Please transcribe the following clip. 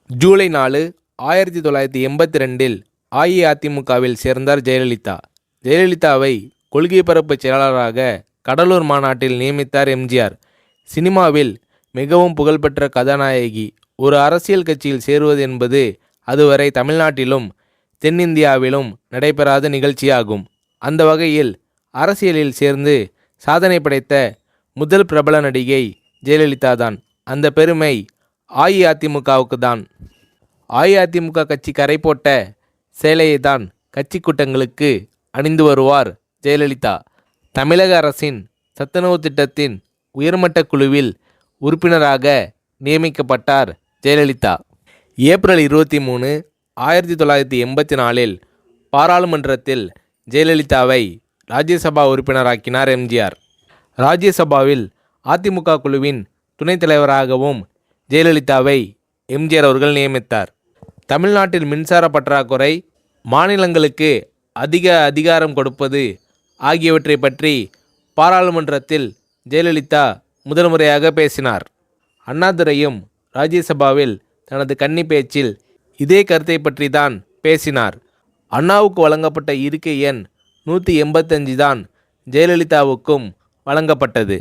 ஜூலை 4, 1982இல் அஇஅதிமுகவில் சேர்ந்தார் ஜெயலலிதா. ஜெயலலிதாவை கொள்கை பரப்பு செயலாளராக கடலூர் மாநாட்டில் நியமித்தார் எம்ஜிஆர். சினிமாவில் மிகவும் புகழ்பெற்ற கதாநாயகி ஒரு அரசியல் கட்சியில் சேருவது என்பது அதுவரை தமிழ்நாட்டிலும் தென்னிந்தியாவிலும் நடைபெறாத நிகழ்ச்சியாகும். அந்த வகையில் அரசியலில் சேர்ந்து சாதனை படைத்த முதல் பிரபல நடிகை ஜெயலலிதா தான். அந்த பெருமை அஇஅதிமுகவுக்கு தான். அஇஅதிமுக கட்சி கரை போட்ட சேலையை தான் கட்சி கூட்டங்களுக்கு அணிந்து வருவார் ஜெயலலிதா. தமிழக அரசின் சத்துணவு திட்டத்தின் உயர்மட்ட குழுவில் உறுப்பினராக நியமிக்கப்பட்டார் ஜெயலலிதா. ஏப்ரல் 23, 1984இல் பாராளுமன்றத்தில் ஜெயலலிதாவை ராஜ்யசபா உறுப்பினராக்கினார் எம்ஜிஆர். ராஜ்யசபாவில் அதிமுக குழுவின் துணைத் தலைவராகவும் ஜெயலலிதாவை எம்ஜிஆர் அவர்கள் நியமித்தார். தமிழ்நாட்டில் மின்சார பற்றாக்குறை, மாநிலங்களுக்கு அதிக அதிகாரம் கொடுப்பது ஆகியவற்றை பற்றி பாராளுமன்றத்தில் ஜெயலலிதா முதல் முறையாக பேசினார். அண்ணாதுரையும் ராஜ்யசபாவில் தனது கன்னி பேச்சில் இதே கருத்தை பற்றி தான் பேசினார். அண்ணாவுக்கு வழங்கப்பட்ட இருக்கை எண் 185 தான் ஜெயலலிதாவுக்கும் வழங்கப்பட்டது.